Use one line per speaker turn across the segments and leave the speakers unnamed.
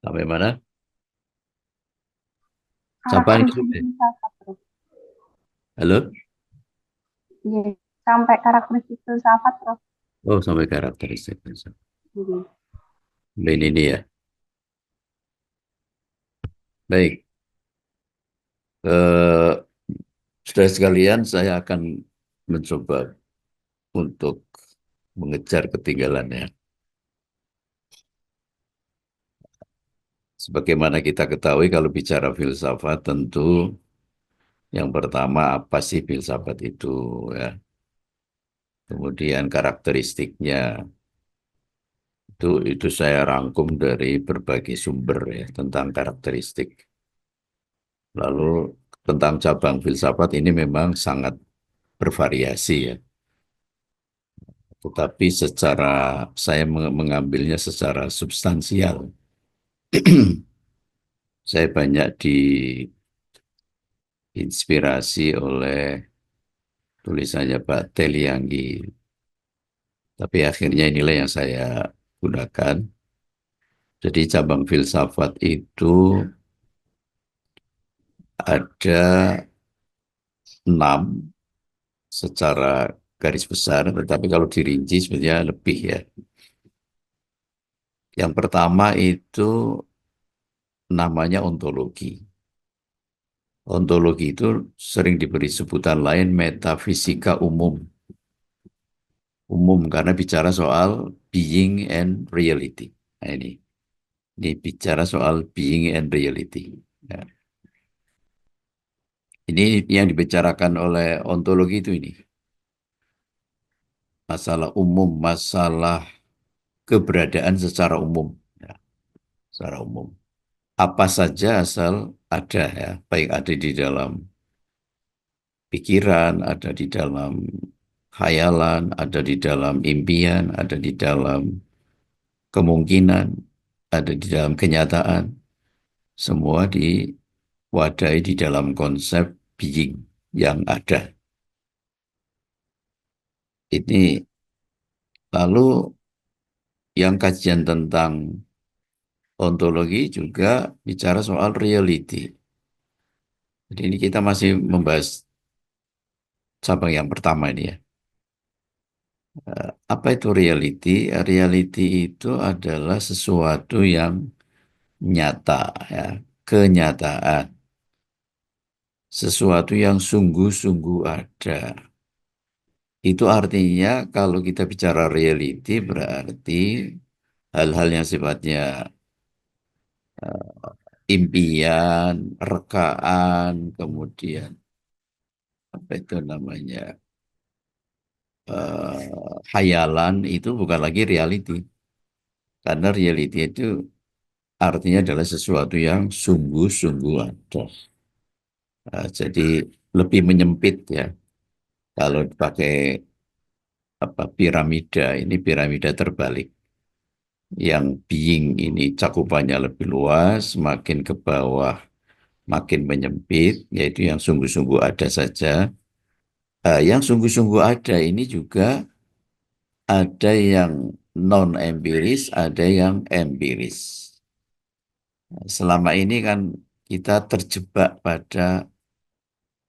Sampai mana? Sampai
Karakteristik filsafat terus.
halo?
Iya, sampai karakteristik filsafat terus.
Oh, sampai karakteristik.
Jadi,
Ini ya. Baik. Eh, Saudara sekalian, saya akan mencoba untuk mengejar ketinggalannya. Sebagaimana kita ketahui, kalau bicara filsafat, tentu yang pertama apa sih filsafat itu, ya. Kemudian karakteristiknya itu saya rangkum dari berbagai sumber ya tentang karakteristik. Lalu tentang cabang filsafat ini memang sangat bervariasi ya. Tetapi secara saya mengambilnya secara substansial. Saya banyak diinspirasi oleh tulisannya Pak Telianggi. Tapi akhirnya inilah yang saya gunakan. Jadi cabang filsafat itu ada 6 secara garis besar, tetapi kalau dirinci sebenarnya lebih ya. Yang pertama itu namanya ontologi. Ontologi itu sering diberi sebutan lain metafisika umum. Umum karena bicara soal being and reality. Nah, ini bicara soal being and reality. Ya. Ini yang dibicarakan oleh ontologi itu ini. Masalah umum, masalah keberadaan secara umum. Ya, secara umum. Apa saja asal ada ya, baik ada di dalam pikiran, ada di dalam khayalan, ada di dalam impian, ada di dalam kemungkinan, ada di dalam kenyataan, semua diwadahi di dalam konsep being yang ada. Ini lalu yang kajian tentang ontologi juga bicara soal reality. Jadi ini kita masih membahas cabang yang pertama ini ya. Apa itu reality? Reality itu adalah sesuatu yang nyata ya, kenyataan, sesuatu yang sungguh-sungguh ada. Itu artinya kalau kita bicara reality berarti hal-hal yang sifatnya impian, rekaan, kemudian apa itu namanya hayalan itu bukan lagi reality. Karena reality itu artinya adalah sesuatu yang sungguh-sungguh ada. Jadi lebih menyempit ya. Kalau pakai apa piramida, ini piramida terbalik. Yang being ini cakupannya lebih luas, makin ke bawah makin menyempit, yaitu yang sungguh-sungguh ada saja. Yang sungguh-sungguh ada ini juga ada yang non-empiris, ada yang empiris. Selama ini kan kita terjebak pada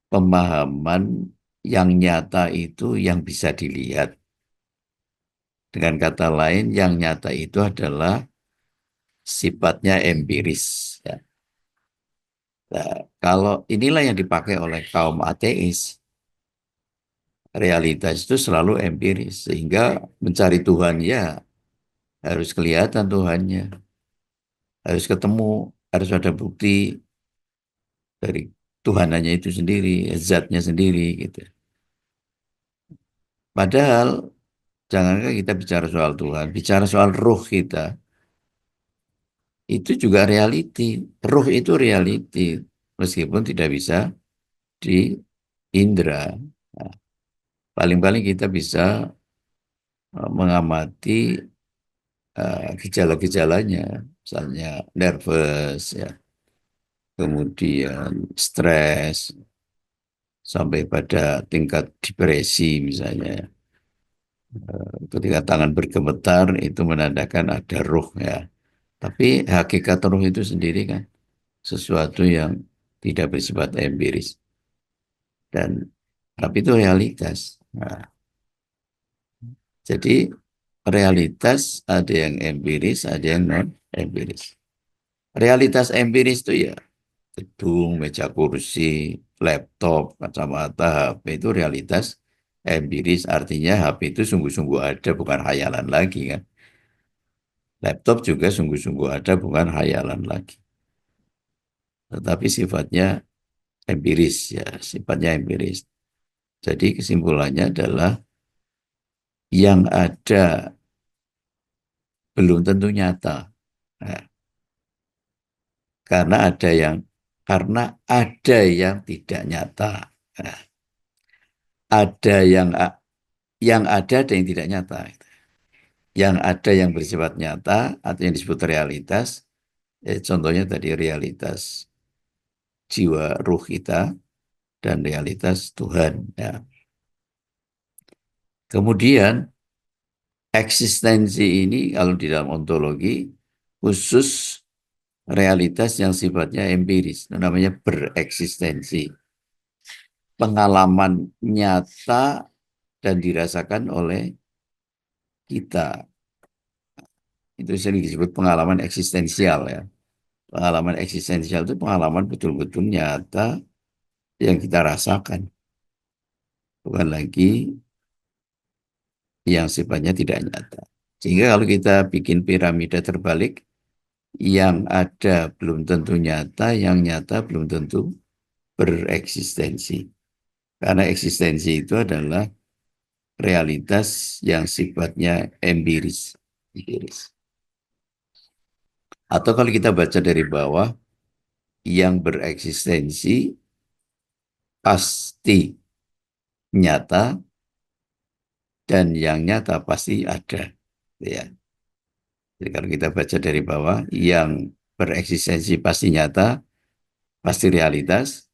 pemahaman yang nyata itu yang bisa dilihat. Dengan kata lain, yang nyata itu adalah sifatnya empiris. Ya. Nah, kalau inilah yang dipakai oleh kaum ateis, realitas itu selalu empiris, sehingga mencari Tuhan ya harus kelihatan Tuhannya, harus ketemu, harus ada bukti dari Tuhanannya itu sendiri, zatnya sendiri gitu. Padahal jangankan kita bicara soal Tuhan, bicara soal ruh kita, itu juga reality. Ruh itu reality, meskipun tidak bisa diindra. Nah, paling-paling kita bisa mengamati gejala-gejalanya, misalnya nervous, ya, kemudian stres, sampai pada tingkat depresi misalnya. Ketika tangan bergemetar itu menandakan ada ruh ya. Tapi hakikat roh itu sendiri kan sesuatu yang tidak bersifat empiris. Dan tapi itu realitas. Nah, jadi realitas ada yang empiris, ada yang non empiris. Realitas empiris itu ya gedung, meja kursi, laptop, kacamata, HP itu realitas empiris. Artinya HP itu sungguh-sungguh ada, bukan hayalan lagi kan. Laptop juga sungguh-sungguh ada, bukan hayalan lagi. Tetapi sifatnya empiris ya, sifatnya empiris. Jadi kesimpulannya adalah yang ada belum tentu nyata. Nah, karena ada yang tidak nyata. Nah, ada yang ada yang tidak nyata. Yang ada yang bersifat nyata atau yang disebut realitas, contohnya tadi realitas jiwa ruh kita dan realitas Tuhan. Ya. Kemudian eksistensi ini kalau di dalam ontologi khusus realitas yang sifatnya empiris, namanya bereksistensi. Pengalaman nyata dan dirasakan oleh kita. Itu sering disebut pengalaman eksistensial ya. Pengalaman eksistensial itu pengalaman betul-betul nyata yang kita rasakan. Bukan lagi yang sifatnya tidak nyata. Sehingga kalau kita bikin piramida terbalik, yang ada belum tentu nyata, yang nyata belum tentu bereksistensi. Karena eksistensi itu adalah realitas yang sifatnya empiris. Empiris. Atau kalau kita baca dari bawah, yang bereksistensi pasti nyata dan yang nyata pasti ada. Ya. Jadi kalau kita baca dari bawah, yang bereksistensi pasti nyata, pasti realitas,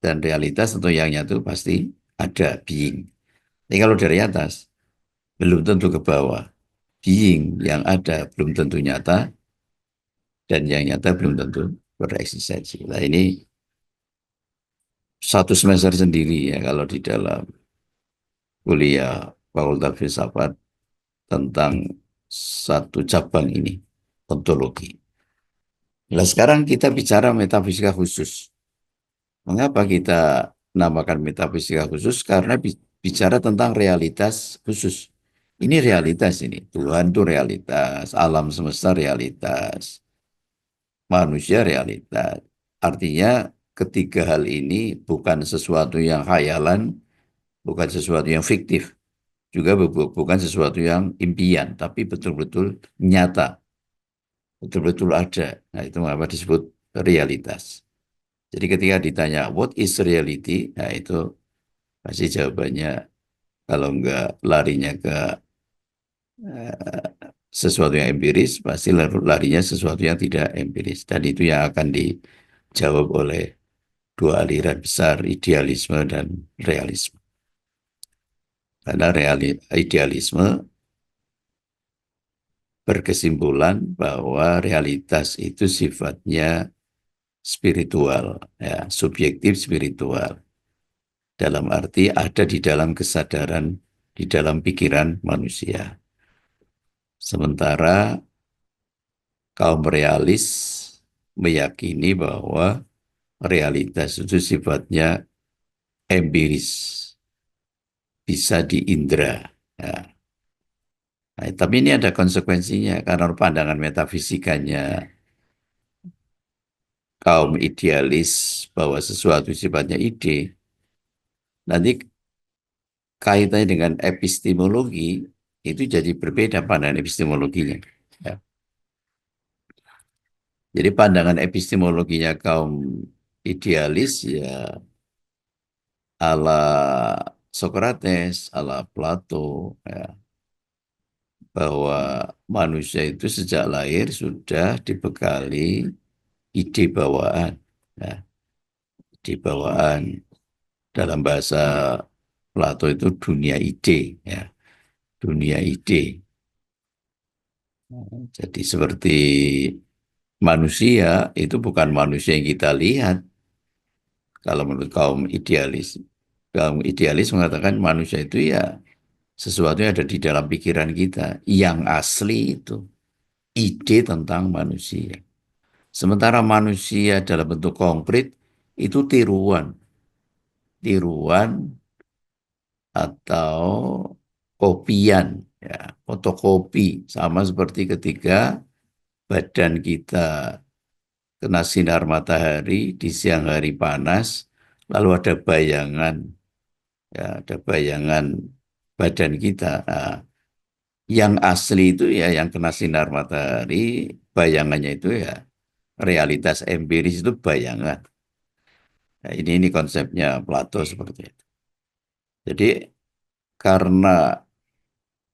dan realitas atau yang nyata pasti ada, being. Tapi kalau dari atas, belum tentu ke bawah. Being yang ada belum tentu nyata, dan yang nyata belum tentu bereksistensi. Nah ini satu semester sendiri ya kalau di dalam kuliah Fakultas Filsafat tentang satu cabang ini, ontologi. Nah sekarang kita bicara metafisika khusus. Mengapa kita namakan metafisika khusus? Karena bicara tentang realitas khusus. Ini realitas ini. Tuhan itu realitas, alam semesta realitas, manusia realitas. Artinya ketiga hal ini bukan sesuatu yang khayalan, bukan sesuatu yang fiktif, juga bukan sesuatu yang impian, tapi betul-betul nyata, betul-betul ada. Nah itu apa disebut realitas. Jadi ketika ditanya what is reality, nah itu pasti jawabannya kalau enggak larinya ke eh, sesuatu yang empiris, pasti larinya sesuatu yang tidak empiris. Dan itu yang akan dijawab oleh dua aliran besar, idealisme dan realisme. Karena idealisme berkesimpulan bahwa realitas itu sifatnya spiritual, ya, subjektif spiritual. Dalam arti ada di dalam kesadaran, di dalam pikiran manusia. Sementara kaum realis meyakini bahwa realitas itu sifatnya empiris, bisa diindra. Ya. Nah, tapi ini ada konsekuensinya karena pandangan metafisikanya kaum idealis bahwa sesuatu sifatnya ide, nanti kaitannya dengan epistemologi itu jadi berbeda pandangan epistemologinya. Ya. Jadi pandangan epistemologinya kaum idealis ya ala Socrates, ala Plato, ya, bahwa manusia itu sejak lahir sudah dibekali ide bawaan. Ya, ide bawaan dalam bahasa Plato itu dunia ide, ya, dunia ide. Jadi seperti manusia itu bukan manusia yang kita lihat. Kalau menurut kaum idealis mengatakan manusia itu ya sesuatu yang ada di dalam pikiran kita. Yang asli itu ide tentang manusia. Sementara manusia dalam bentuk konkret itu tiruan, tiruan atau kopian, ya, fotokopi. Sama seperti ketika badan kita kena sinar matahari di siang hari panas, lalu ada bayangan, ya, ada bayangan badan kita. Nah, yang asli itu ya yang kena sinar matahari, bayangannya itu ya realitas empiris itu bayangan. Nah, ini konsepnya Plato seperti itu. Jadi karena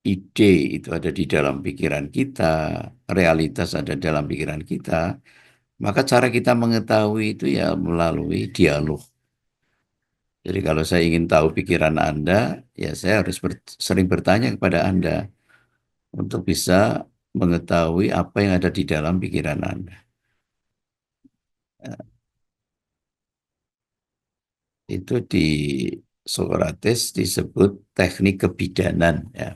ide itu ada di dalam pikiran kita, realitas ada dalam pikiran kita, maka cara kita mengetahui itu ya melalui dialog. Jadi kalau saya ingin tahu pikiran Anda, ya saya harus sering bertanya kepada Anda untuk bisa mengetahui apa yang ada di dalam pikiran Anda. Itu di Sokrates disebut teknik kebidanan, ya.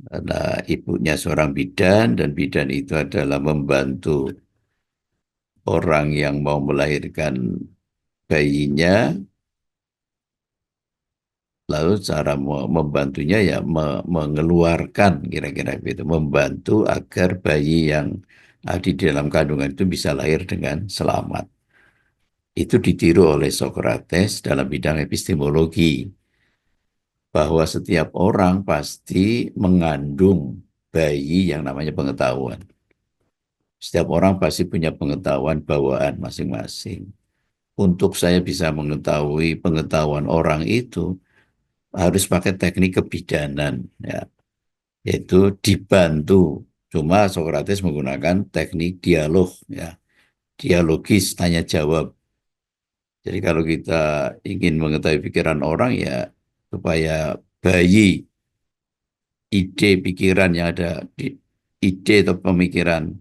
Karena ibunya seorang bidan dan bidan itu adalah membantu orang yang mau melahirkan bayinya, lalu cara membantunya ya mengeluarkan kira-kira itu, membantu agar bayi yang ada di dalam kandungan itu bisa lahir dengan selamat. Itu ditiru oleh Sokrates dalam bidang epistemologi, bahwa setiap orang pasti mengandung bayi yang namanya pengetahuan. Setiap orang pasti punya pengetahuan bawaan masing-masing. Untuk saya bisa mengetahui pengetahuan orang itu, harus pakai teknik kebidanan, ya, yaitu dibantu. Cuma Sokrates menggunakan teknik dialog, ya, dialogis, tanya jawab. Jadi kalau kita ingin mengetahui pikiran orang ya supaya bayi, ide pikiran yang ada di ide atau pemikiran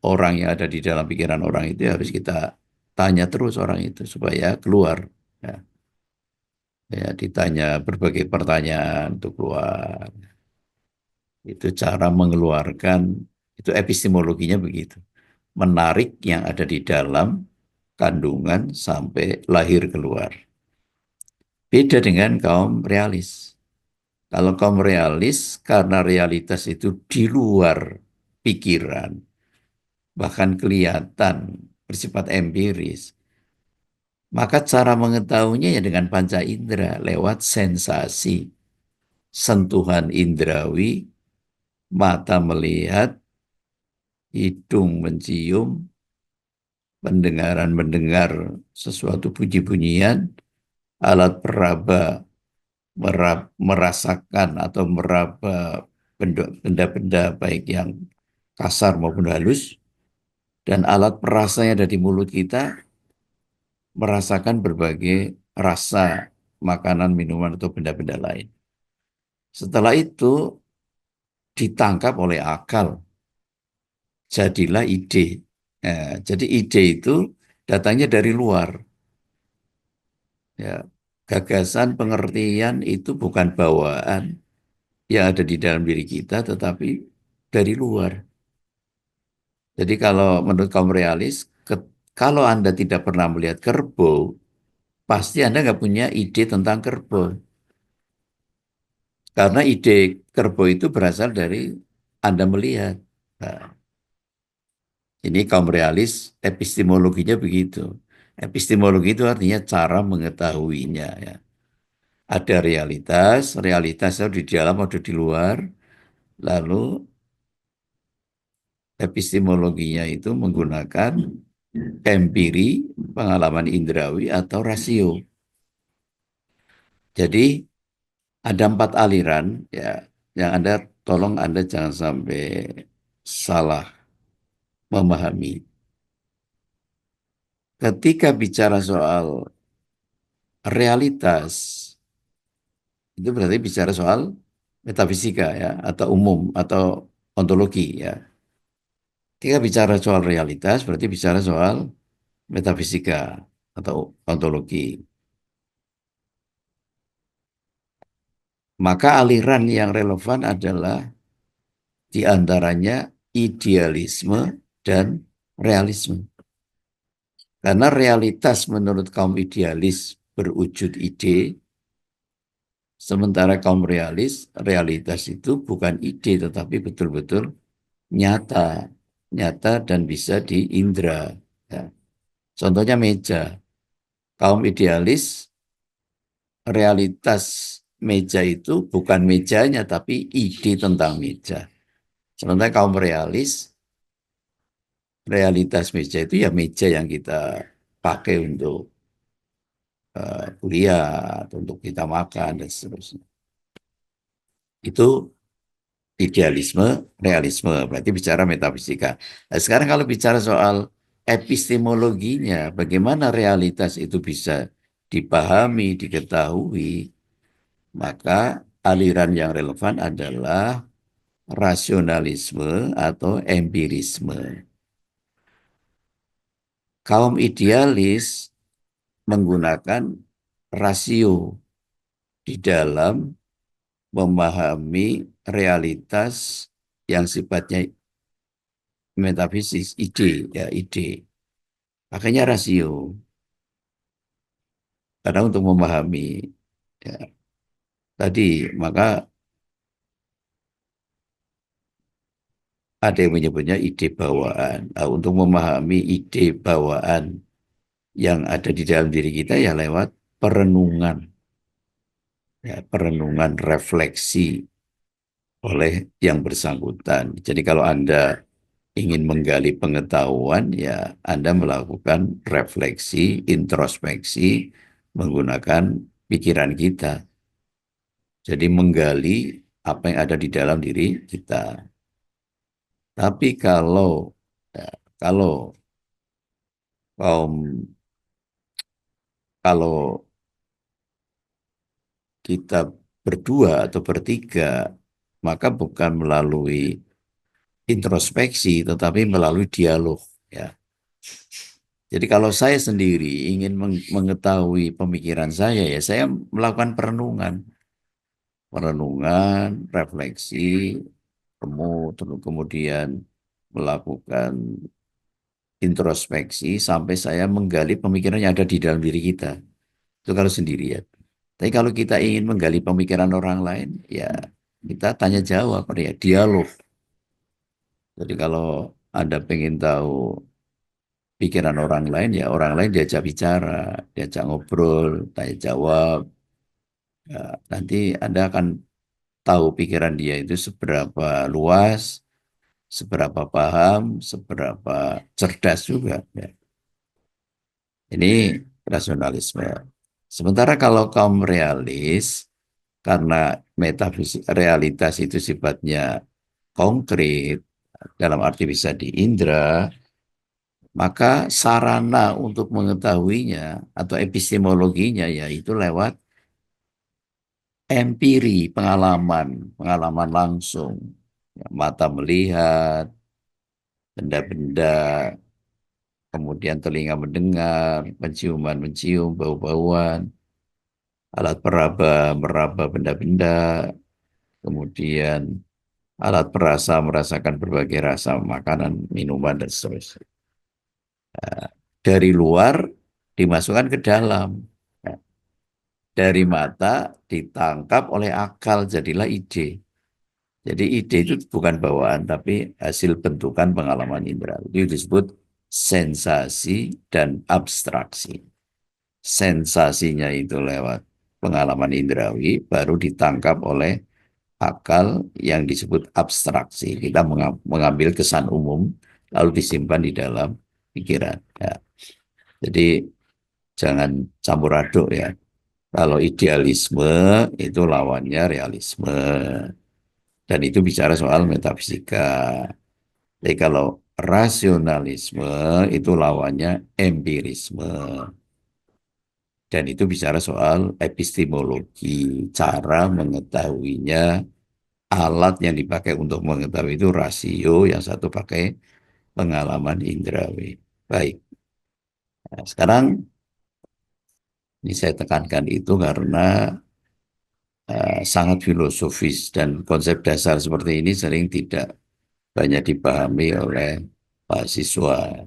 orang yang ada di dalam pikiran orang itu harus kita tanya terus orang itu supaya keluar. Ya, ya ditanya berbagai pertanyaan untuk keluar. Itu cara mengeluarkan, itu epistemologinya begitu. Menarik yang ada di dalam kandungan sampai lahir keluar. Beda dengan kaum realis. Kalau kaum realis, karena realitas itu di luar pikiran, bahkan kelihatan bersifat empiris, maka cara mengetahuinya ya dengan panca indera, lewat sensasi, sentuhan indrawi, mata melihat, hidung mencium, pendengaran mendengar sesuatu bunyi-bunyian, alat peraba merasakan atau meraba benda-benda baik yang kasar maupun halus, dan alat perasa yang ada di mulut kita merasakan berbagai rasa makanan, minuman, atau benda-benda lain. Setelah itu ditangkap oleh akal, jadilah ide. Jadi ide itu datangnya dari luar. Ya, gagasan, pengertian itu bukan bawaan yang ada di dalam diri kita, tetapi dari luar. Jadi kalau menurut kaum realis, kalau Anda tidak pernah melihat kerbau, pasti Anda nggak punya ide tentang kerbau. Karena ide kerbau itu berasal dari Anda melihat. Nah, ini kaum realis, epistemologinya begitu. Epistemologi itu artinya cara mengetahuinya. Ya. Ada realitas, realitas itu di dalam atau di luar, lalu epistemologinya itu menggunakan empiri, pengalaman indrawi, atau rasio. Jadi ada 4 aliran, ya, yang Anda tolong Anda jangan sampai salah memahami. Ketika bicara soal realitas, itu berarti bicara soal metafisika ya, atau umum, atau ontologi ya. Ketika bicara soal realitas, berarti bicara soal metafisika atau ontologi. Maka aliran yang relevan adalah di antaranya idealisme dan realisme. Karena realitas menurut kaum idealis berwujud ide, sementara kaum realitas itu bukan ide tetapi betul-betul nyata, nyata dan bisa diindra. Ya. Contohnya meja. Kaum idealis, realitas meja itu bukan mejanya tapi ide tentang meja. Sementara kaum realitas meja itu ya meja yang kita pakai untuk kuliah, atau untuk kita makan dan seterusnya. Itu idealisme, realisme, berarti bicara metafisika. Nah, sekarang kalau bicara soal epistemologinya, bagaimana realitas itu bisa dipahami, diketahui, maka aliran yang relevan adalah rasionalisme atau empirisme. Kaum idealis menggunakan rasio di dalam memahami realitas yang sifatnya metafisis, ide, ya ide. Makanya rasio, karena untuk memahami ya, tadi, maka ada yang menyebutnya ide bawaan. Nah, untuk memahami ide bawaan yang ada di dalam diri kita ya lewat perenungan, ya, perenungan refleksi oleh yang bersangkutan. Jadi kalau Anda ingin menggali pengetahuan, ya Anda melakukan refleksi, introspeksi menggunakan pikiran kita. Jadi menggali apa yang ada di dalam diri kita. Tapi ya, kalau kaum kalau kita berdua atau bertiga, maka bukan melalui introspeksi, tetapi melalui dialog. Ya. Jadi kalau saya sendiri ingin mengetahui pemikiran saya, ya saya melakukan perenungan, refleksi, terus kemudian melakukan introspeksi sampai saya menggali pemikiran yang ada di dalam diri kita. Itu kalau sendirian. Tapi kalau kita ingin menggali pemikiran orang lain, ya kita tanya jawab, ya dialog. Jadi kalau Anda pengen tahu pikiran orang lain, ya orang lain diajak bicara, diajak ngobrol, tanya jawab. Ya, nanti Anda akan tahu pikiran dia itu seberapa luas, seberapa paham, seberapa cerdas juga. Ya. Ini rasionalisme. Sementara kalau kaum realis, karena metafisik realitas itu sifatnya konkret, dalam arti bisa diindra, maka sarana untuk mengetahuinya atau epistemologinya yaitu lewat empiri, pengalaman, pengalaman langsung. Ya, mata melihat, benda-benda, kemudian telinga mendengar, penciuman mencium, bau-bauan, alat peraba meraba benda-benda, kemudian alat perasa merasakan berbagai rasa makanan, minuman, dan seterusnya. Dari luar dimasukkan ke dalam. Nah, dari mata ditangkap oleh akal, jadilah ide. Jadi ide itu bukan bawaan, tapi hasil bentukan pengalaman indera. Itu disebut sensasi dan abstraksi. Sensasinya itu lewat pengalaman indrawi, baru ditangkap oleh akal yang disebut abstraksi. Kita mengambil kesan umum, lalu disimpan di dalam pikiran. Ya. Jadi jangan campur aduk ya. Kalau idealisme itu lawannya realisme. Dan itu bicara soal metafisika. Jadi kalau rasionalisme itu lawannya empirisme. Dan itu bicara soal epistemologi, cara mengetahuinya alat yang dipakai untuk mengetahui itu rasio, yang satu pakai pengalaman indrawi. Baik. Nah, sekarang ini saya tekankan itu karena sangat filosofis dan konsep dasar seperti ini sering tidak banyak dipahami oleh mahasiswa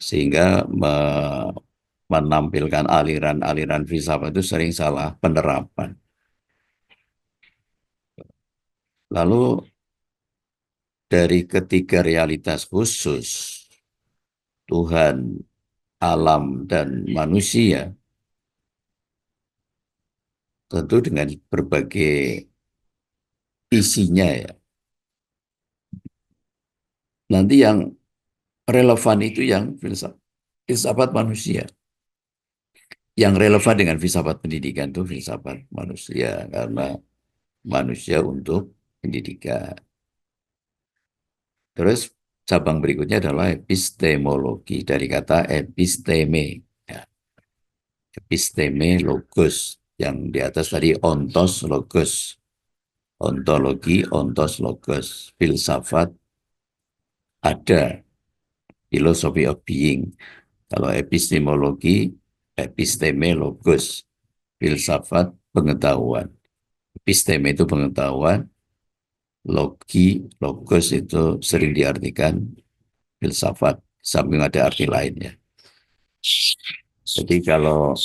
sehingga menampilkan aliran-aliran filsafat itu sering salah penerapan. Lalu dari ketiga realitas khusus, Tuhan, alam, dan manusia, tentu dengan berbagai isinya ya. Nanti yang relevan itu yang filsafat manusia. Yang relevan dengan filsafat pendidikan itu filsafat manusia, karena manusia untuk pendidikan. Terus cabang berikutnya adalah epistemologi, dari kata episteme. Ya, episteme logos, yang di atas tadi ontos logos. Ontologi, ontos logos. Filsafat ada, philosophy of being. Kalau epistemologi, episteme logos. Filsafat pengetahuan. Episteme itu pengetahuan, logos itu sering diartikan filsafat, samping ada arti lainnya. Jadi kalau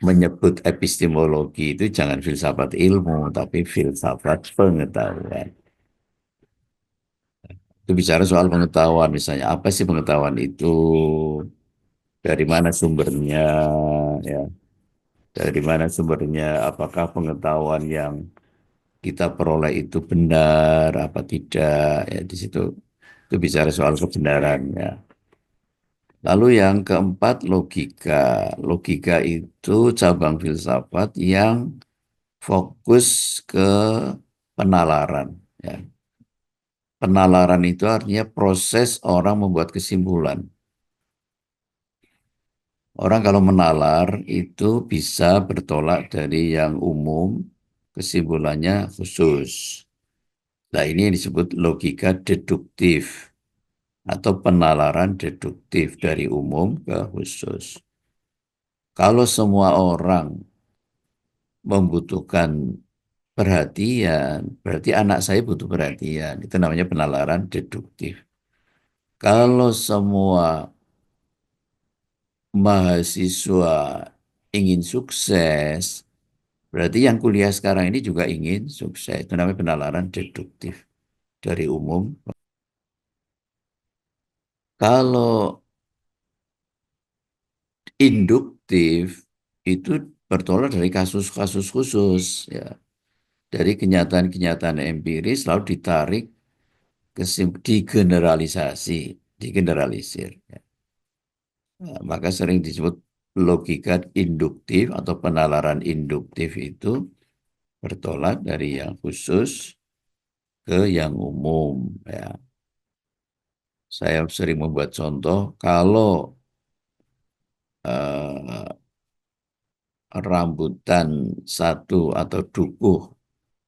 menyebut epistemologi itu jangan filsafat ilmu, tapi filsafat pengetahuan. Itu bicara soal pengetahuan, misalnya apa sih pengetahuan itu, dari mana sumbernya, ya, dari mana sumbernya, apakah pengetahuan yang kita peroleh itu benar apa tidak, ya di situ itu bicara soal kebenaran ya. Lalu yang keempat logika. Logika itu cabang filsafat yang fokus ke penalaran. Ya. Penalaran itu artinya proses orang membuat kesimpulan. Orang kalau menalar itu bisa bertolak dari yang umum, kesimpulannya khusus. Nah ini yang disebut logika deduktif atau penalaran deduktif dari umum ke khusus. Kalau semua orang membutuhkan perhatian, berarti anak saya butuh perhatian. Itu namanya penalaran deduktif. Kalau semua mahasiswa ingin sukses, berarti yang kuliah sekarang ini juga ingin sukses. Itu namanya penalaran deduktif dari umum. Kalau induktif itu bertolak dari kasus-kasus khusus, ya, dari kenyataan-kenyataan empiris lalu ditarik digeneralisasi, digeneralisir. Ya. Nah, maka sering disebut logika induktif atau penalaran induktif itu bertolak dari yang khusus ke yang umum. Ya. Saya sering membuat contoh, kalau eh, rambutan satu atau dukuh,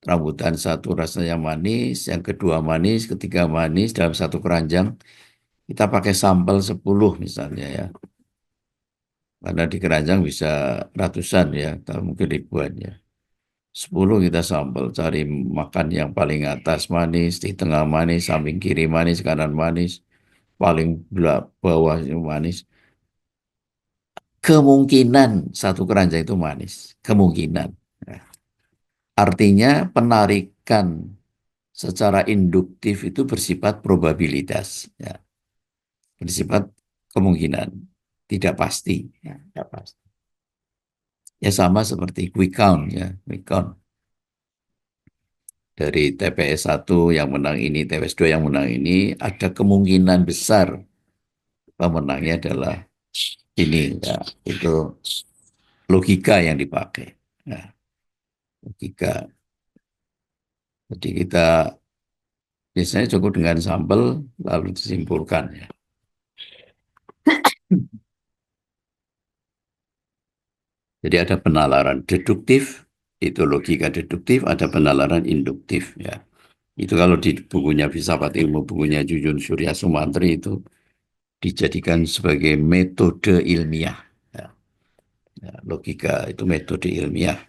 rambutan satu rasanya manis, yang kedua manis, ketiga manis dalam satu keranjang, kita pakai sampel 10 misalnya ya. Karena di keranjang bisa ratusan ya, atau mungkin ribuan ya. 10 kita sampel, cari makan yang paling atas manis, di tengah manis, samping kiri manis, kanan manis, paling bawah itu manis. Kemungkinan satu keranjang itu manis, kemungkinan. Nah, artinya penarikan secara induktif itu bersifat probabilitas, ya. Bersifat kemungkinan, tidak pasti. Ya, tidak pasti. Ya sama seperti quick count ya, quick count. Dari TPS 1 yang menang ini, TPS 2 yang menang ini, ada kemungkinan besar pemenangnya adalah ini ya, itu logika yang dipakai. Nah, logika. Jadi kita biasanya cukup dengan sampel lalu disimpulkan ya. Jadi ada penalaran deduktif, itu logika deduktif, ada penalaran induktif ya. Itu kalau di bukunya Filsafat Ilmu, bukunya Jujun Surya Sumantri itu dijadikan sebagai metode ilmiah. Ya, ya, logika itu metode ilmiah.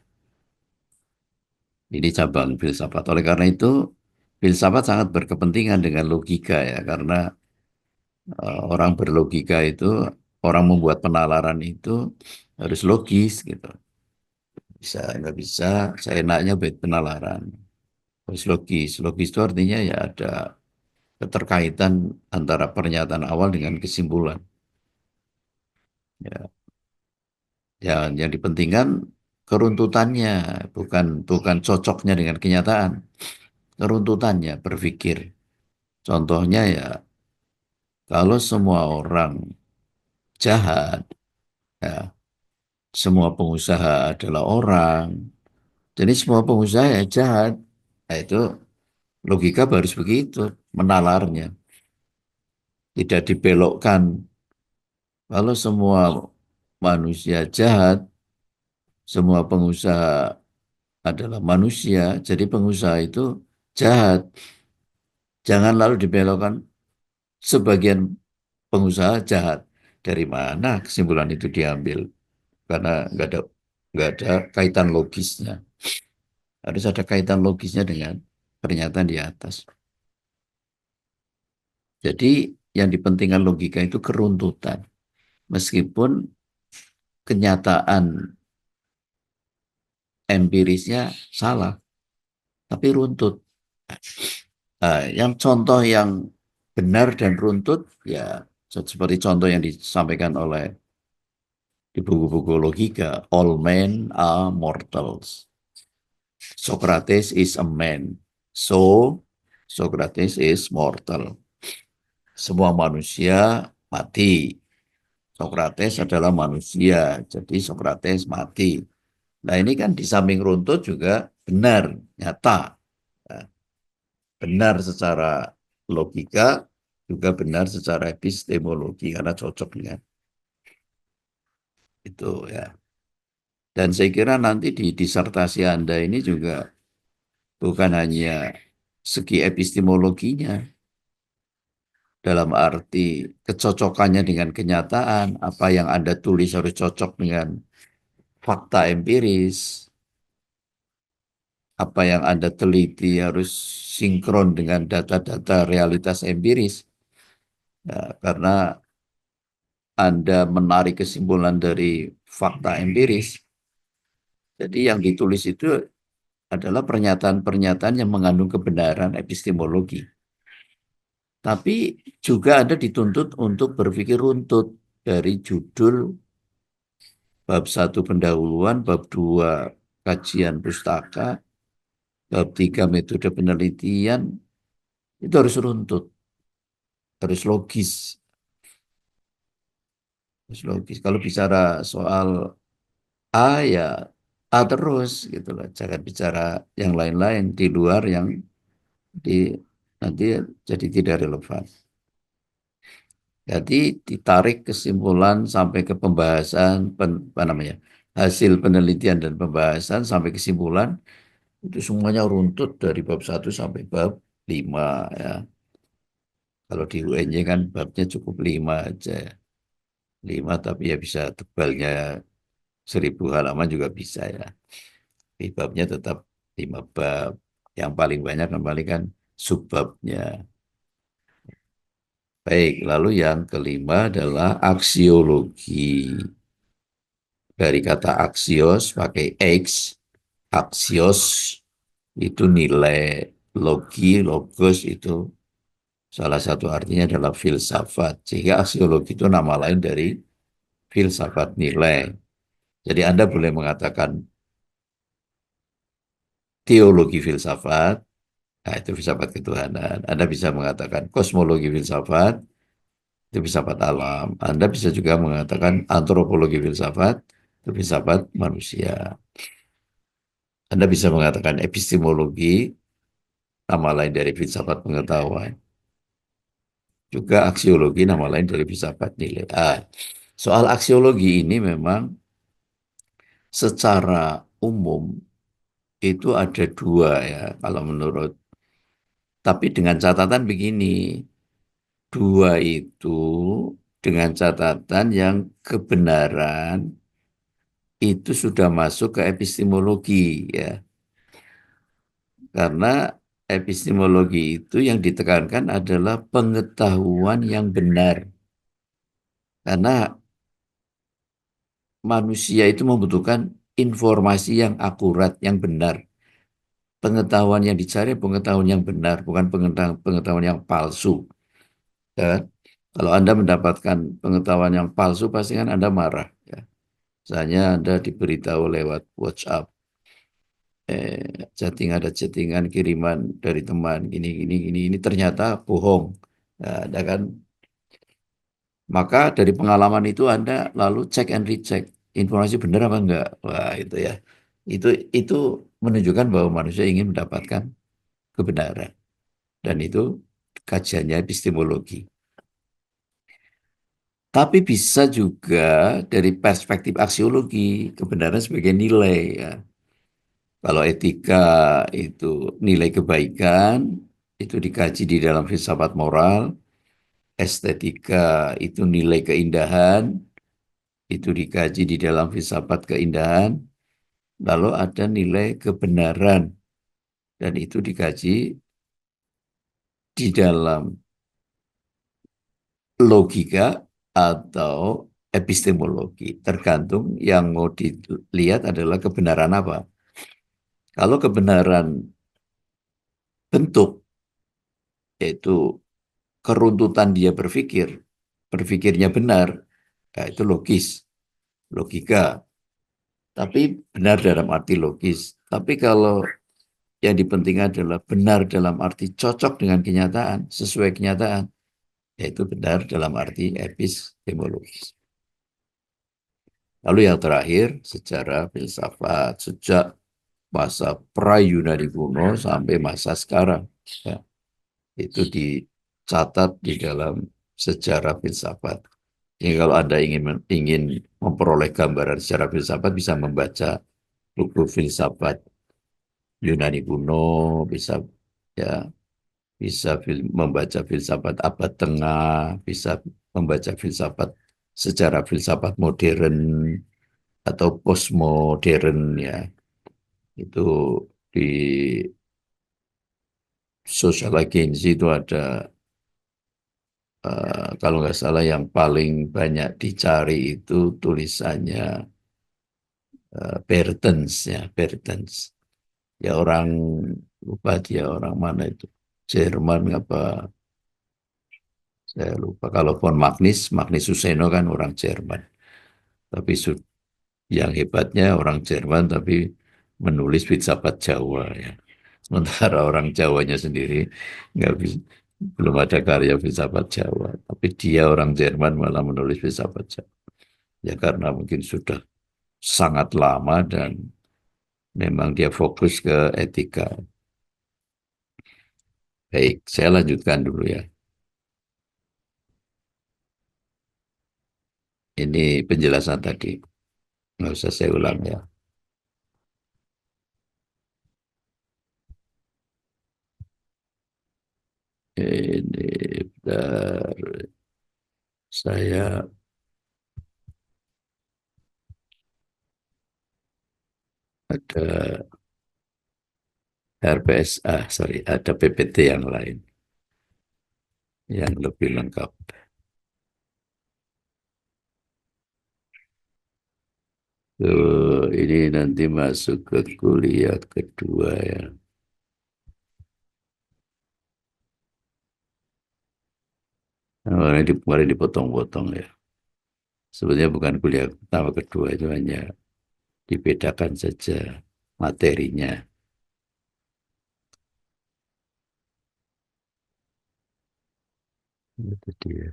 Ini cabang filsafat. Oleh karena itu, filsafat sangat berkepentingan dengan logika ya, karena orang berlogika itu, orang membuat penalaran itu harus logis gitu. Bisa nggak bisa, saya enaknya buat penalaran. Harus logis. Logis itu artinya ya ada keterkaitan antara pernyataan awal dengan kesimpulan. Ya, yang dipentingkan keruntutannya, bukan bukan cocoknya dengan kenyataan. Keruntutannya berpikir. Contohnya ya, kalau semua orang jahat, ya, semua pengusaha adalah orang, jadi semua pengusaha ya jahat. Nah, itu logika harus begitu, menalarnya. Tidak dibelokkan. Kalau semua manusia jahat, semua pengusaha adalah manusia, jadi pengusaha itu jahat. Jangan lalu dibelokkan sebagian pengusaha jahat. Dari mana kesimpulan itu diambil? Karena nggak ada kaitan logisnya. Harus ada kaitan logisnya dengan pernyataan di atas. Jadi yang dipentingkan logika itu keruntutan. Meskipun kenyataan empirisnya salah, tapi runtut. Yang contoh yang benar dan runtut, ya seperti contoh yang disampaikan oleh di buku-buku logika, all men are mortals. Socrates is a man, so Socrates is mortal. Semua manusia mati. Socrates adalah manusia, jadi Socrates mati. Nah ini kan di samping runtut juga benar, nyata. Nah, benar secara logika, juga benar secara epistemologi, karena cocok dengan itu ya. Dan saya kira nanti di disertasi Anda ini juga bukan hanya segi epistemologinya, dalam arti kecocokannya dengan kenyataan, apa yang Anda tulis harus cocok dengan fakta empiris, apa yang Anda teliti harus sinkron dengan data-data realitas empiris. Ya, karena Anda menarik kesimpulan dari fakta empiris, jadi yang ditulis itu adalah pernyataan-pernyataan yang mengandung kebenaran epistemologi. Tapi juga Anda dituntut untuk berpikir runtut dari judul bab 1 pendahuluan, bab 2 kajian pustaka, bab 3 metode penelitian, itu harus runtut, harus logis. Harus logis. Kalau bicara soal A ya A terus gitu loh. Jangan bicara yang lain-lain di luar yang di nanti jadi tidak relevan. Jadi ditarik kesimpulan sampai ke pembahasan apa namanya? Hasil penelitian dan pembahasan sampai kesimpulan itu semuanya runtut dari bab 1 sampai bab 5 ya. Kalau di UNY kan babnya cukup 5 aja. 5 tapi ya bisa tebalnya 1.000 halaman juga bisa ya. Di babnya tetap 5 bab. Yang paling banyak kembali kan subbabnya. Baik, lalu yang kelima adalah aksiologi. Dari kata aksios pakai X, aksios itu nilai, logi, logos itu salah satu artinya adalah filsafat. Sehingga aksiologi itu nama lain dari filsafat nilai. Jadi Anda boleh mengatakan teologi filsafat, nah itu filsafat ketuhanan. Anda bisa mengatakan kosmologi filsafat, itu filsafat alam. Anda bisa juga mengatakan antropologi filsafat, itu filsafat manusia. Anda bisa mengatakan epistemologi, nama lain dari filsafat pengetahuan. Juga aksiologi, nama lain dari filsafat nilai. Soal aksiologi ini memang secara umum itu ada dua ya kalau menurut. Tapi dengan catatan begini, dua itu dengan catatan yang kebenaran itu sudah masuk ke epistemologi ya. Karena epistemologi itu yang ditekankan adalah pengetahuan yang benar. Karena manusia itu membutuhkan informasi yang akurat, yang benar. Pengetahuan yang dicari pengetahuan yang benar, bukan pengetahuan yang palsu. Ya kan? Kalau Anda mendapatkan pengetahuan yang palsu, pasti kan Anda marah. Ya. Misalnya Anda diberitahu lewat WhatsApp, ada chattingan kiriman dari teman, gini, gini, gini, ini ternyata bohong. Nah, ada kan? Maka dari pengalaman itu Anda lalu cek and recheck, informasi benar apa enggak. Wah, itu ya. Itu itu menunjukkan bahwa manusia ingin mendapatkan kebenaran. Dan itu kajiannya epistemologi. Tapi bisa juga dari perspektif aksiologi, kebenaran sebagai nilai. Ya. Kalau etika itu nilai kebaikan, itu dikaji di dalam filsafat moral. Estetika itu nilai keindahan, itu dikaji di dalam filsafat keindahan. Lalu ada nilai kebenaran, dan itu dikaji di dalam logika atau epistemologi. Tergantung yang mau dilihat adalah kebenaran apa. Kalau kebenaran bentuk, yaitu keruntutan dia berpikir, berpikirnya benar, ya itu logis, logika. Tapi benar dalam arti logis. Tapi kalau yang dipenting adalah benar dalam arti cocok dengan kenyataan, sesuai kenyataan, yaitu benar dalam arti epistemologis. Lalu yang terakhir, secara filsafat, sejak masa pra-Yunani kuno sampai masa sekarang. Ya, itu dicatat di dalam sejarah filsafat. Jadi kalau Anda ingin memperoleh gambaran secara filsafat, bisa membaca buku filsafat Yunani kuno, bisa ya bisa membaca filsafat abad tengah, bisa membaca filsafat secara filsafat modern atau postmodern ya. Itu di social agency itu ada kalau nggak salah yang paling banyak dicari itu tulisannya Bertens ya, Bertens. Ya orang lupa dia orang mana itu. Jerman apa saya lupa. Kalau von Magnus Suseno kan orang Jerman. Tapi yang hebatnya orang Jerman tapi menulis filsafat Jawa ya. Sementara orang Jawanya sendiri nggak bisa, belum ada karya filsafat Jawa. Tapi dia orang Jerman malah menulis filsafat Jawa. Ya karena mungkin sudah sangat lama dan memang dia fokus ke etika. Baik, saya lanjutkan dulu ya. Ini penjelasan tadi. Nggak usah saya ulang ya. Ini bentar. Saya ada sorry, ada PPT yang lain yang lebih lengkap. Ini nanti masuk ke kuliah kedua ya. Nah, ini kemarin dipotong-potong ya. Sebenarnya bukan kuliah pertama kedua, itu hanya dibedakan saja materinya. Itu dia.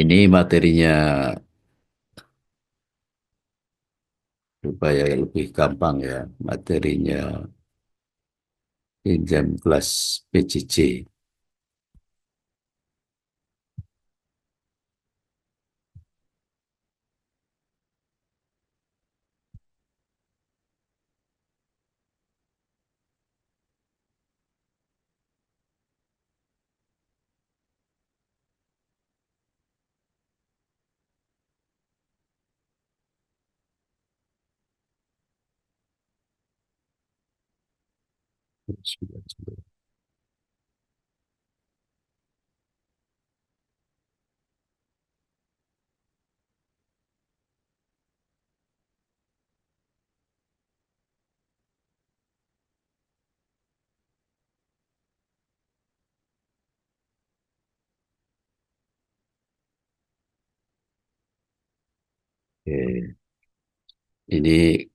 Ini materinya supaya lebih gampang ya, materinya pinjam kelas PJJ. Oke. Ini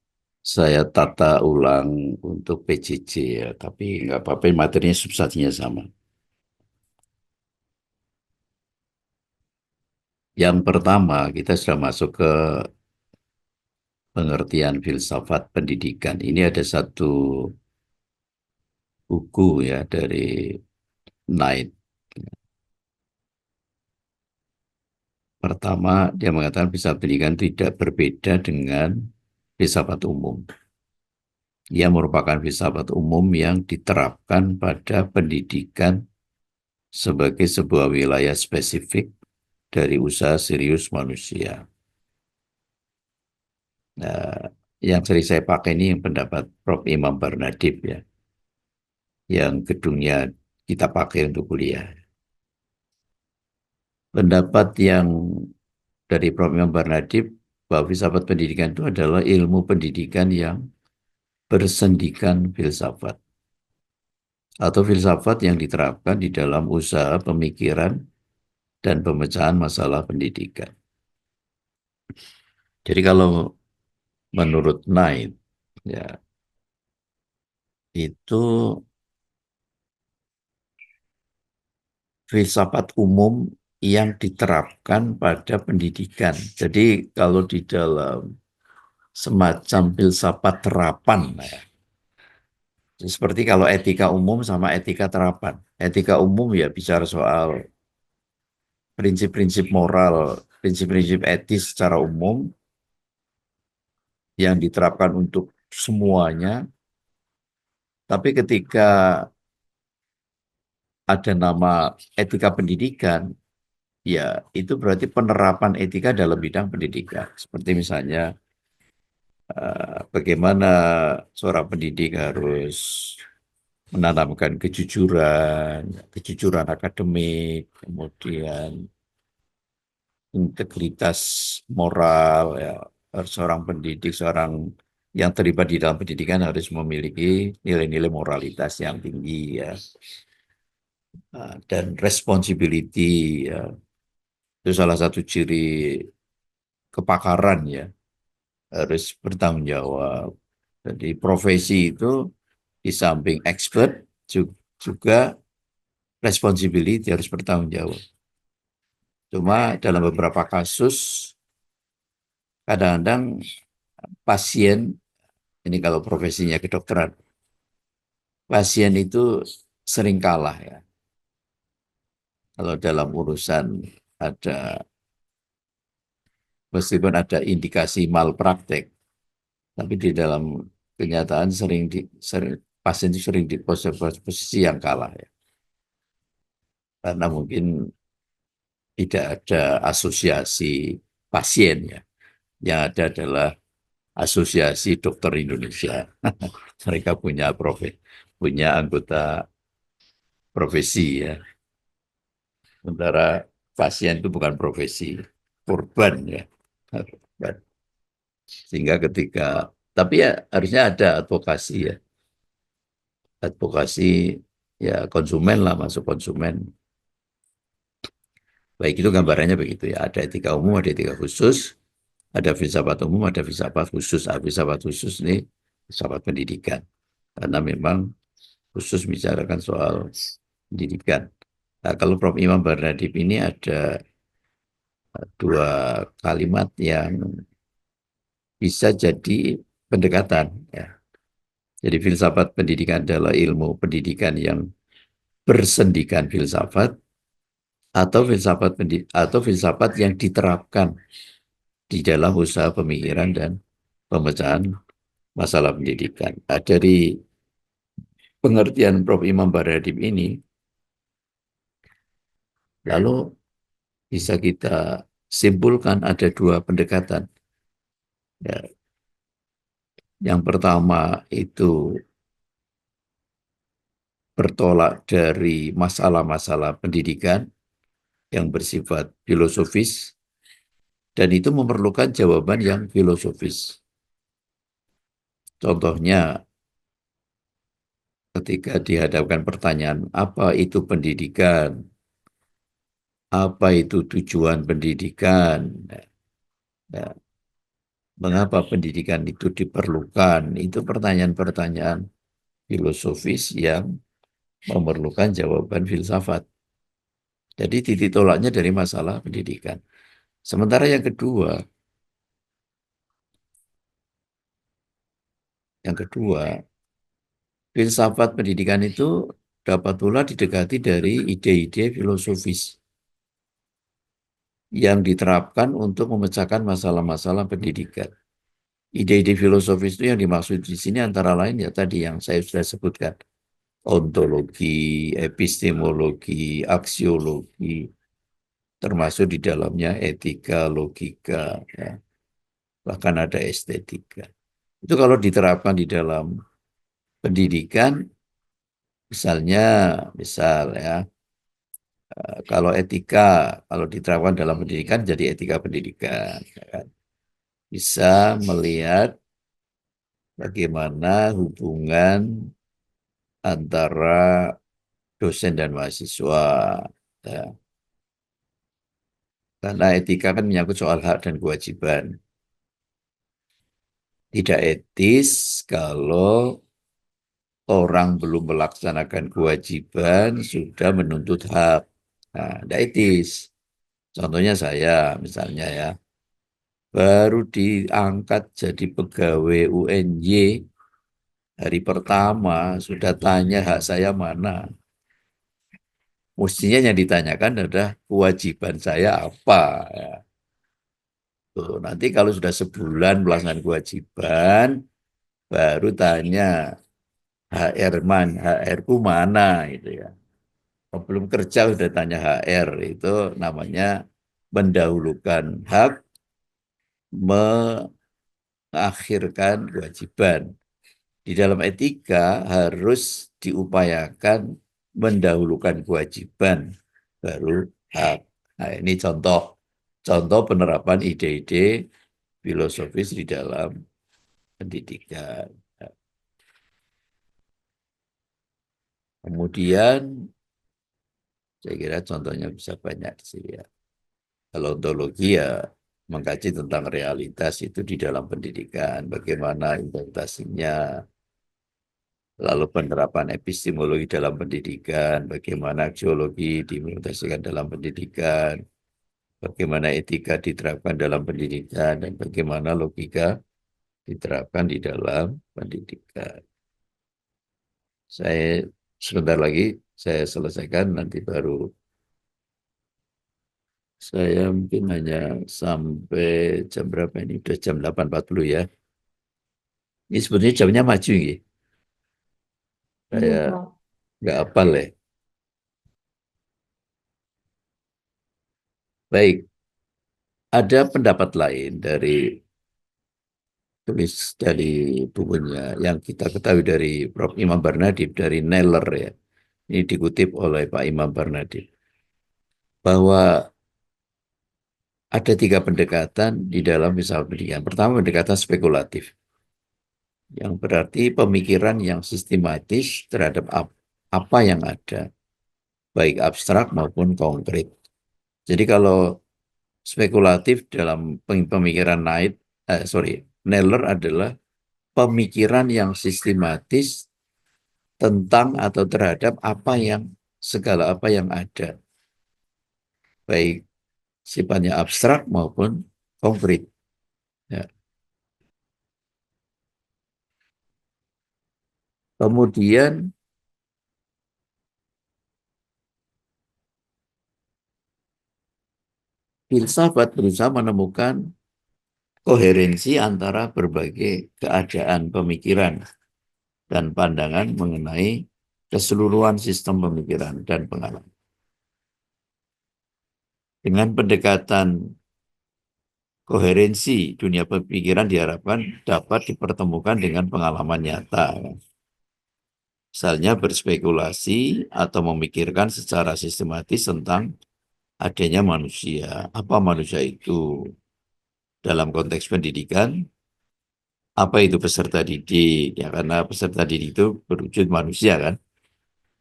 saya tata ulang untuk PJJ ya, tapi nggak apa-apa, materinya substansinya sama. Yang pertama, kita sudah masuk ke pengertian filsafat pendidikan. Ini ada satu buku ya dari Knight. Pertama, dia mengatakan filsafat pendidikan tidak berbeda dengan filsafat umum. Ia merupakan filsafat umum yang diterapkan pada pendidikan sebagai sebuah wilayah spesifik dari usaha serius manusia. Nah, yang sering saya pakai ini yang pendapat Prof. Imam Barnadib ya, yang gedungnya kita pakai untuk kuliah. Pendapat yang dari Prof. Imam Barnadib bahwa filsafat pendidikan itu adalah ilmu pendidikan yang bersendikan filsafat atau filsafat yang diterapkan di dalam usaha pemikiran dan pemecahan masalah pendidikan. Jadi kalau menurut Knight ya itu filsafat umum yang diterapkan pada pendidikan. Jadi kalau di dalam semacam filsafat terapan, ya, seperti kalau etika umum sama etika terapan. Etika umum ya bicara soal prinsip-prinsip moral, prinsip-prinsip etis secara umum yang diterapkan untuk semuanya. Tapi ketika ada nama etika pendidikan, ya itu berarti penerapan etika dalam bidang pendidikan. Seperti misalnya bagaimana seorang pendidik harus menanamkan kejujuran, kejujuran akademik, kemudian integritas moral, ya. Seorang pendidik, seorang yang terlibat di dalam pendidikan harus memiliki nilai-nilai moralitas yang tinggi, ya. Dan responsibility, ya. Itu salah satu ciri kepakaran, ya, harus bertanggung jawab. Jadi profesi itu di samping expert juga responsibility, harus bertanggung jawab. Cuma dalam beberapa kasus kadang-kadang pasien, ini kalau profesinya kedokteran, pasien itu sering kalah ya. Kalau dalam urusan ada, meskipun ada indikasi malpraktek, tapi di dalam kenyataan pasien itu sering di posisi yang kalah ya. Karena mungkin tidak ada asosiasi pasien ya. Yang ada adalah Asosiasi Dokter Indonesia. Mereka punya anggota profesi ya. Sementara pasien itu bukan profesi, korban ya. Korban. Sehingga tapi ya harusnya ada advokasi ya. Advokasi ya konsumen lah, masuk konsumen. Baik itu gambarannya begitu ya. Ada etika umum, ada etika khusus, ada filsafat umum, ada filsafat khusus. Filsafat khusus ini filsafat pendidikan. karena memang khusus bicarakan soal pendidikan. Nah, kalau Prof. Imam Barnadib ini ada dua kalimat yang bisa jadi pendekatan. Ya. Jadi filsafat pendidikan adalah ilmu pendidikan yang bersendikan filsafat atau filsafat yang diterapkan di dalam usaha pemikiran dan pemecahan masalah pendidikan. Nah, dari pengertian Prof. Imam Barnadib ini, lalu bisa kita simpulkan ada dua pendekatan. Ya, yang pertama itu bertolak dari masalah-masalah pendidikan yang bersifat filosofis, dan itu memerlukan jawaban yang filosofis. Contohnya, ketika dihadapkan pertanyaan, apa itu pendidikan? Apa itu tujuan pendidikan? Ya, mengapa pendidikan itu diperlukan? Itu pertanyaan-pertanyaan filosofis yang memerlukan jawaban filsafat. Jadi titik tolaknya dari masalah pendidikan. Sementara yang kedua, filsafat pendidikan itu dapat pula didekati dari ide-ide filosofis yang diterapkan untuk memecahkan masalah-masalah pendidikan. Ide-ide filosofis itu yang dimaksud di sini antara lain ya tadi yang saya sudah sebutkan. Ontologi, epistemologi, aksiologi, termasuk di dalamnya etika, logika, ya. Bahkan ada estetika. Itu kalau diterapkan di dalam pendidikan, misalnya, misal ya, kalau etika, kalau diterapkan dalam pendidikan jadi etika pendidikan, ya kan? Bisa melihat bagaimana hubungan antara dosen dan mahasiswa, ya. Karena etika kan menyangkut soal hak dan kewajiban. Tidak etis kalau orang belum melaksanakan kewajiban sudah menuntut hak. Nah, tidak etis. Contohnya saya, misalnya ya, baru diangkat jadi pegawai UNY, hari pertama sudah tanya hak saya mana. Mestinya yang ditanyakan adalah kewajiban saya apa. Ya. Tuh, nanti kalau sudah sebulan melaksanakan kewajiban, baru tanya HR ku mana itu ya. Kalau belum kerja sudah tanya HR, itu namanya mendahulukan hak, mengakhirkan kewajiban. Di dalam etika harus diupayakan mendahulukan kewajiban baru hak. Nah, ini contoh contoh penerapan ide-ide filosofis di dalam pendidikan. Kemudian saya kira contohnya bisa banyak di sini ya. Kalau ontologi ya mengkaji tentang realitas itu di dalam pendidikan, bagaimana implementasinya, lalu penerapan epistemologi dalam pendidikan, bagaimana geologi diimplementasikan dalam pendidikan, bagaimana etika diterapkan dalam pendidikan, dan bagaimana logika diterapkan di dalam pendidikan. Saya sebentar lagi saya selesaikan, nanti baru saya mungkin hanya sampai jam berapa ini? Udah jam 8.40 ya. Ini sebenarnya jamnya maju ya.
Iya,
Saya
Prof.
nggak hafal ya. Baik, ada pendapat lain dari bukunya yang kita ketahui dari Prof. Imam Barnadib, dari Neller ya. Ini dikutip oleh Pak Imam Barnadib. Bahwa ada tiga pendekatan di dalam filsafat pendidikan. Pertama, pendekatan spekulatif, yang berarti pemikiran yang sistematis terhadap apa yang ada, baik abstrak maupun konkret. Jadi kalau spekulatif dalam pemikiran Neller adalah pemikiran yang sistematis tentang atau terhadap segala apa yang ada, baik sifatnya abstrak maupun konkret. Ya. Kemudian filsafat berusaha menemukan koherensi antara berbagai keadaan pemikiran dan pandangan mengenai keseluruhan sistem pemikiran dan pengalaman. Dengan pendekatan koherensi, dunia pemikiran diharapkan dapat dipertemukan dengan pengalaman nyata. Misalnya berspekulasi atau memikirkan secara sistematis tentang adanya manusia. Apa manusia itu? Dalam konteks pendidikan, apa itu peserta didik? Ya, karena peserta didik itu berwujud manusia kan.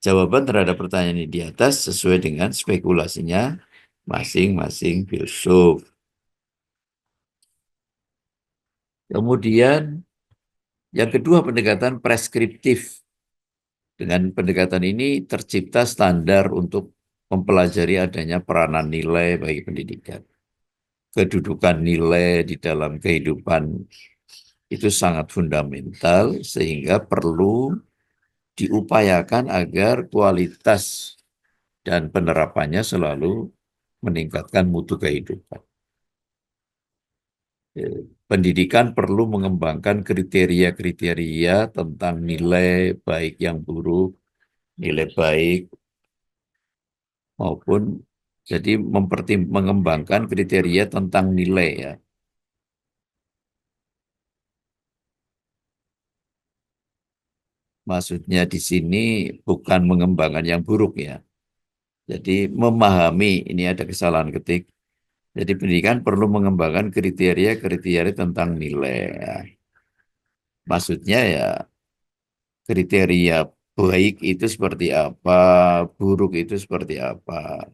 Jawaban terhadap pertanyaan ini di atas sesuai dengan spekulasinya masing-masing filsuf. Kemudian yang kedua pendekatan preskriptif. Dengan pendekatan ini tercipta standar untuk mempelajari adanya peranan nilai bagi pendidikan. Kedudukan nilai di dalam kehidupan itu sangat fundamental sehingga perlu diupayakan agar kualitas dan penerapannya selalu meningkatkan mutu kehidupan. Pendidikan perlu mengembangkan kriteria-kriteria tentang nilai baik yang buruk, nilai baik maupun jadi mengembangkan kriteria tentang nilai ya. Maksudnya di sini bukan mengembangkan yang buruk ya. Jadi memahami ini ada kesalahan ketik. Jadi pendidikan perlu mengembangkan kriteria-kriteria tentang nilai. Ya. Maksudnya ya kriteria baik itu seperti apa, buruk itu seperti apa.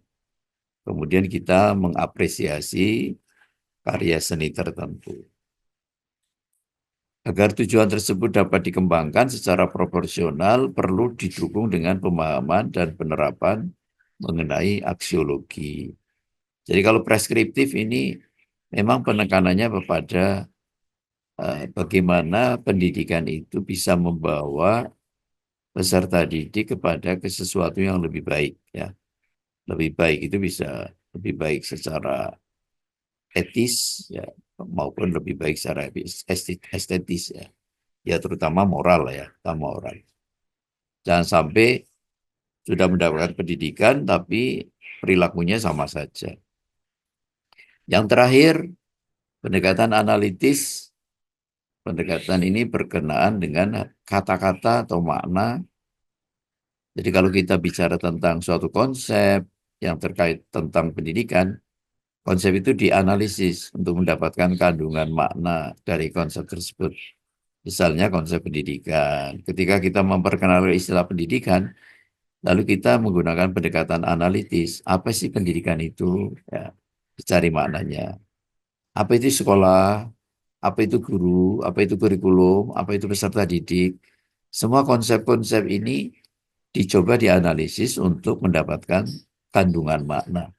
Kemudian kita mengapresiasi karya seni tertentu. Agar tujuan tersebut dapat dikembangkan secara proporsional, perlu didukung dengan pemahaman dan penerapan mengenai aksiologi. Jadi kalau preskriptif ini memang penekanannya kepada bagaimana pendidikan itu bisa membawa peserta didik kepada sesuatu yang lebih baik. Ya. Lebih baik itu bisa lebih baik secara etis ya, maupun lebih baik secara estetis ya. Ya terutama moral ya, moral. Jangan sampai sudah mendapatkan pendidikan tapi perilakunya sama saja. Yang terakhir, pendekatan analitis. Pendekatan ini berkenaan dengan kata-kata atau makna. Jadi kalau kita bicara tentang suatu konsep yang terkait tentang pendidikan, konsep itu dianalisis untuk mendapatkan kandungan makna dari konsep tersebut. Misalnya konsep pendidikan. Ketika kita memperkenalkan istilah pendidikan, lalu kita menggunakan pendekatan analitis. Apa sih pendidikan itu? Ya, dicari maknanya. Apa itu sekolah? Apa itu guru? Apa itu kurikulum? Apa itu peserta didik? Semua konsep-konsep ini dicoba dianalisis untuk mendapatkan kandungan makna.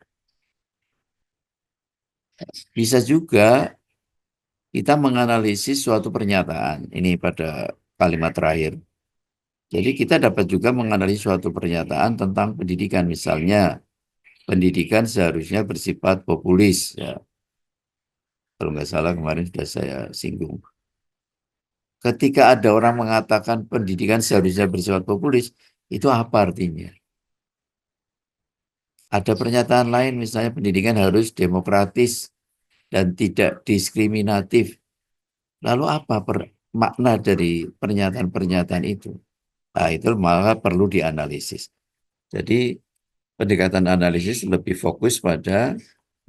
Bisa juga kita menganalisis suatu pernyataan. Ini pada kalimat terakhir. Jadi kita dapat juga menganalisis suatu pernyataan tentang pendidikan. Misalnya, pendidikan seharusnya bersifat populis. Ya. Kalau nggak salah kemarin sudah saya singgung. Ketika ada orang mengatakan pendidikan seharusnya bersifat populis, itu apa artinya? Ada pernyataan lain, misalnya pendidikan harus demokratis dan tidak diskriminatif. Lalu apa makna dari pernyataan-pernyataan itu? Nah, itu maka perlu dianalisis. Jadi pendekatan analisis lebih fokus pada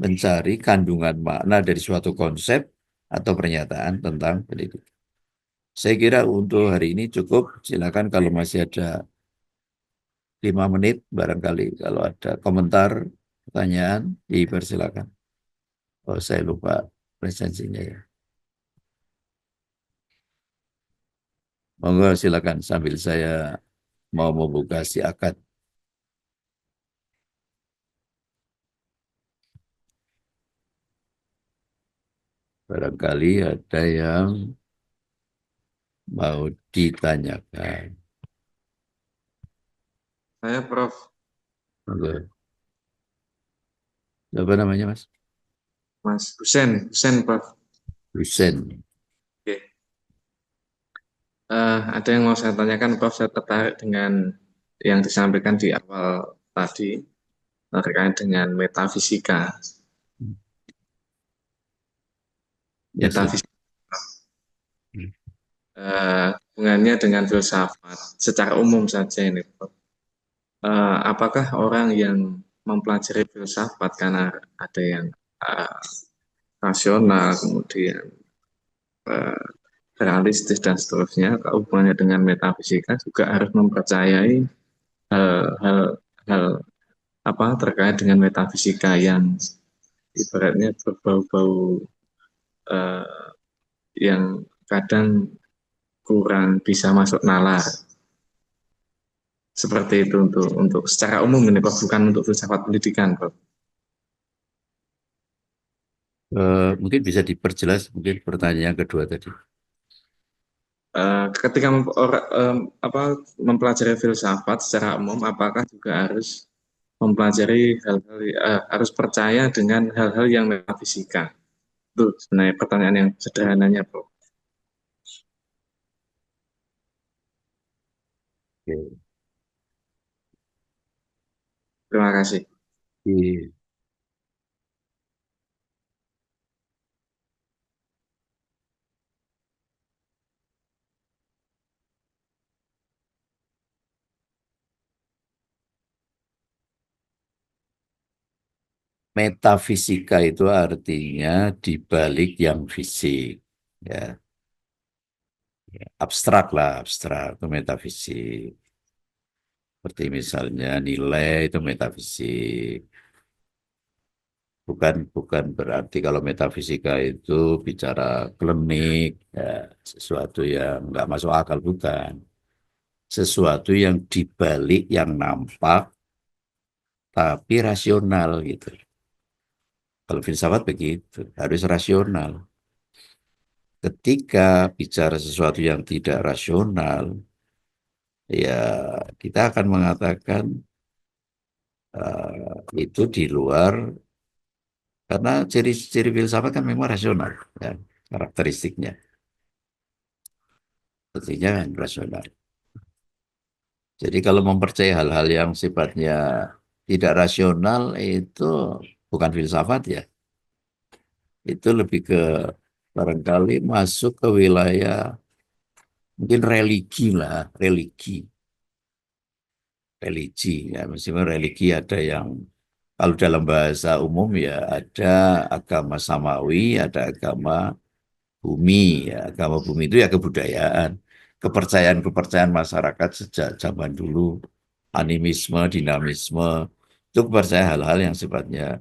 mencari kandungan makna dari suatu konsep atau pernyataan tentang pendidikan. Saya kira untuk hari ini cukup. Silakan kalau masih ada 5 menit, barangkali kalau ada komentar, pertanyaan, dipersilakan. Oh, saya lupa presensinya ya. Monggo silakan sambil saya mau membuka si akad. Barangkali ada yang mau ditanyakan.
Saya Prof.
Oke. Apa namanya, Mas?
Mas Husen Prof.
Husen.
Oke. Ada yang mau saya tanyakan, Prof. Saya tertarik dengan yang disampaikan di awal tadi terkait dengan metafisika.
Ya,
Metafisika hubungannya dengan filsafat secara umum saja ini, Prof. Apakah orang yang mempelajari filsafat karena ada yang uh, rasional, kemudian uh, realistis dan seterusnya, hubungannya dengan metafisika juga harus mempercayai hal-hal apa terkait dengan metafisika yang ibaratnya berbau-bau uh, yang kadang kurang bisa masuk nalar. Seperti itu untuk secara umum ini Prof, bukan untuk filsafat pendidikan, Prof.
mungkin bisa diperjelas mungkin pertanyaan kedua tadi.
Ketika mempelajari filsafat secara umum, apakah juga harus mempelajari hal-hal harus percaya dengan hal-hal yang metafisika? Itu sebenarnya pertanyaan yang sederhananya, Prof.
Oke.
Terima kasih.
Di metafisika itu artinya di balik yang fisik, ya. Abstrak lah, abstrak itu metafisik. Seperti misalnya nilai itu metafisik. Bukan berarti kalau metafisika itu bicara klinik, ya, sesuatu yang nggak masuk akal, bukan. Sesuatu yang dibalik yang nampak tapi rasional gitu. Kalau filsafat begitu, harus rasional. Ketika bicara sesuatu yang tidak rasional, ya kita akan mengatakan itu di luar, karena ciri-ciri filsafat kan memang rasional, ya, karakteristiknya. Artinya kan rasional. Jadi kalau mempercayai hal-hal yang sifatnya tidak rasional itu bukan filsafat ya. Itu lebih ke barangkali masuk ke wilayah mungkin religi lah, religi ya. Meskipun religi ada yang kalau dalam bahasa umum ya ada agama samawi, ada agama bumi ya. Agama bumi itu ya kebudayaan, kepercayaan-kepercayaan masyarakat sejak zaman dulu, animisme, dinamisme, itu kepercayaan hal-hal yang sifatnya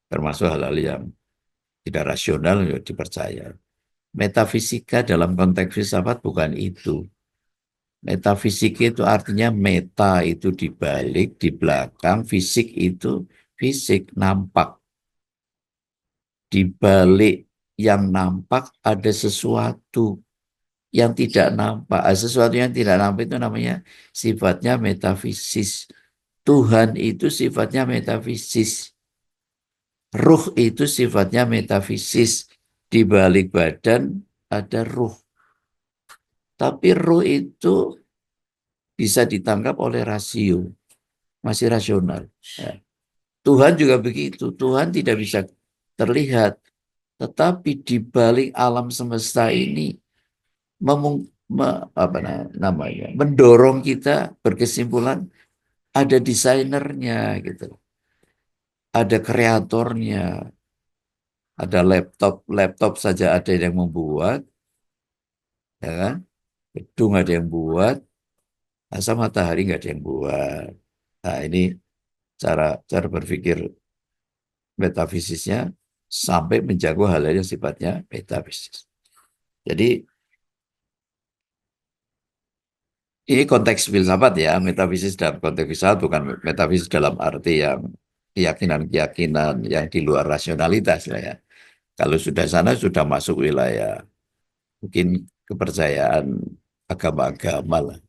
termasuk hal-hal yang tidak rasional ya dipercaya. Metafisika dalam konteks filsafat bukan itu. Metafisika itu artinya meta itu dibalik, di belakang, fisik itu fisik, nampak. Di balik yang nampak ada sesuatu yang tidak nampak. Sesuatu yang tidak nampak itu namanya sifatnya metafisis. Tuhan itu sifatnya metafisis. Ruh itu sifatnya metafisis. Di balik badan ada ruh. Tapi ruh itu bisa ditangkap oleh rasio. Masih rasional. Ya. Tuhan juga begitu. Tuhan tidak bisa terlihat. Tetapi di balik alam semesta ini mendorong kita berkesimpulan ada desainernya gitu, ada kreatornya, ada laptop saja ada yang membuat, ya kan? Gedung ada yang buat, asal matahari nggak ada yang buat. Nah ini cara cara berpikir metafisisnya sampai menjangkau hal-hal yang sifatnya metafisis. Jadi Ini konteks filsafat ya, metafisis dalam konteks filsafat bukan metafisis dalam arti yang keyakinan-keyakinan yang di luar rasionalitas lah ya. Kalau sudah sana sudah masuk wilayah mungkin kepercayaan agama-agama lah.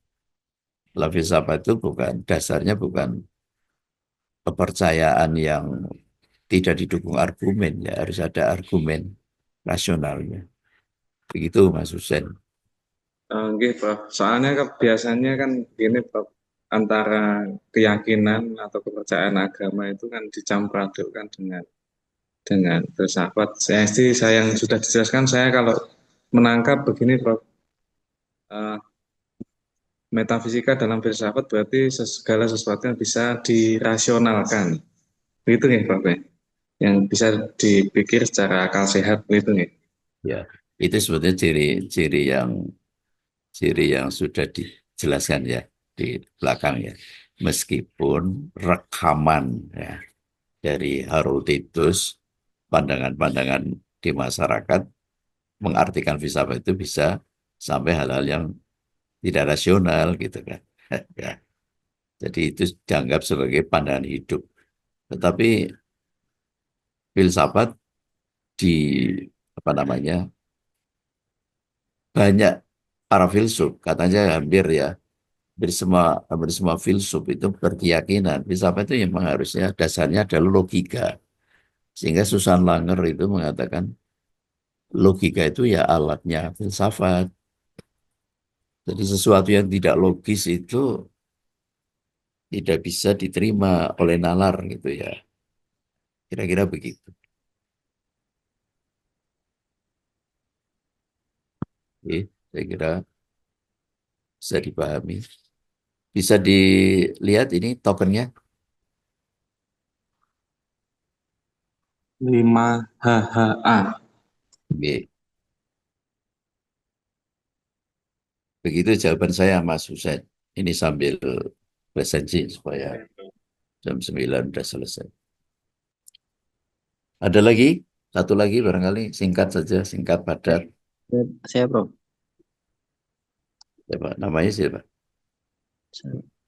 Kalau filsafat itu bukan dasarnya bukan kepercayaan yang tidak didukung argumen ya, harus ada argumen rasionalnya. Begitu Mas Husen.
Nggih, Prof. Soalnya kan biasanya kan gini, Prof. Antara keyakinan atau kepercayaan agama itu kan dicampur adukkan dengan filsafat. Saya yang sudah dijelaskan, saya kalau menangkap begini, Prof. Eh, Metafisika dalam filsafat berarti segala sesuatu yang bisa dirasionalkan. Begitu nih, Prof. Ya? Yang bisa dipikir secara akal sehat, begitu nih.
Ya, itu sebetulnya ciri yang sudah dijelaskan ya di belakang ya. Meskipun rekaman ya dari Harold Titus, pandangan-pandangan di masyarakat mengartikan filsafat itu bisa sampai hal-hal yang tidak rasional gitu kan. Ya. Jadi itu dianggap sebagai pandangan hidup. Tetapi filsafat di apa namanya banyak para filsuf katanya hampir semua filsuf itu berkeyakinan filsafat itu memang harusnya dasarnya adalah logika. Sehingga Susan Langer itu mengatakan logika itu ya alatnya filsafat. Jadi sesuatu yang tidak logis itu tidak bisa diterima oleh nalar gitu ya. Kira-kira begitu. Oke, saya kira bisa dipahami. Bisa dilihat ini tokennya.
5HHA.
Oke. Begitu jawaban saya Mas Husain. Ini sambil presensi supaya jam 9 sudah selesai. Ada lagi? Satu lagi barangkali singkat saja, singkat padat.
Saya, Prof.
Siapa? Namanya siapa?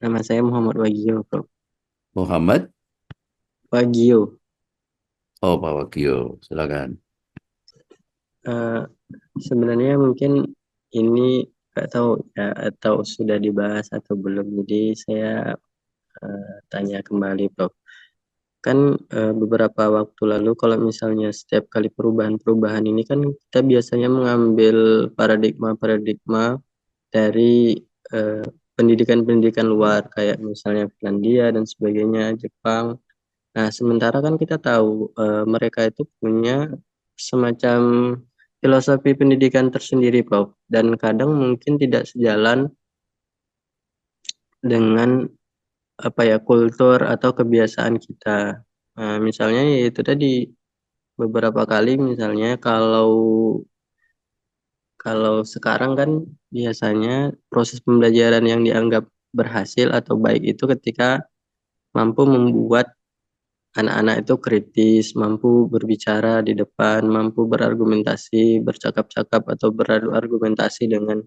Nama saya Muhammad Wagio, Prof.
Muhammad?
Wagio.
Oh, Pak Wagio, silakan.
Eh, Sebenarnya mungkin ini nggak tahu ya atau sudah dibahas atau belum. Jadi saya tanya kembali, Prof. Kan beberapa waktu lalu kalau misalnya setiap kali perubahan-perubahan ini kan kita biasanya mengambil paradigma-paradigma dari eh, pendidikan-pendidikan luar kayak misalnya Finlandia dan sebagainya, Jepang. Nah, sementara kan kita tahu mereka itu punya semacam filosofi pendidikan tersendiri, Prof. Dan kadang mungkin tidak sejalan dengan apa ya kultur atau kebiasaan kita. Nah, misalnya yaitu tadi beberapa kali misalnya kalau sekarang kan biasanya proses pembelajaran yang dianggap berhasil atau baik itu ketika mampu membuat anak-anak itu kritis, mampu berbicara di depan, mampu berargumentasi, bercakap-cakap atau beradu argumentasi dengan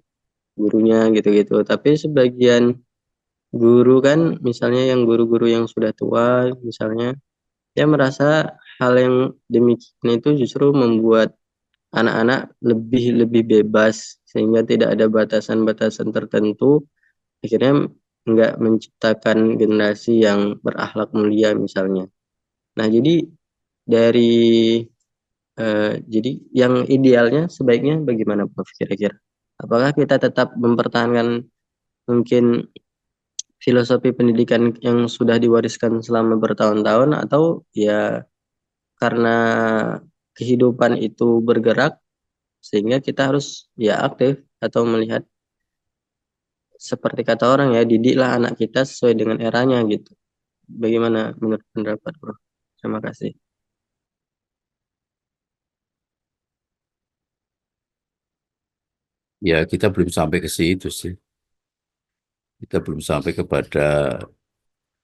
gurunya gitu-gitu. Tapi sebagian guru kan, misalnya yang guru-guru yang sudah tua, misalnya, dia merasa hal yang demikian itu justru membuat anak-anak lebih lebih bebas sehingga tidak ada batasan-batasan tertentu. Akhirnya nggak menciptakan generasi yang berakhlak mulia misalnya. Nah, dari jadi yang idealnya sebaiknya bagaimana Prof kira-kira? Apakah kita tetap mempertahankan mungkin filosofi pendidikan yang sudah diwariskan selama bertahun-tahun atau ya karena kehidupan itu bergerak sehingga kita harus ya aktif atau melihat seperti kata orang ya didiklah anak kita sesuai dengan eranya gitu. Bagaimana menurut pendapat Prof? Terima kasih.
Ya, kita belum sampai ke situ sih. Kita belum sampai kepada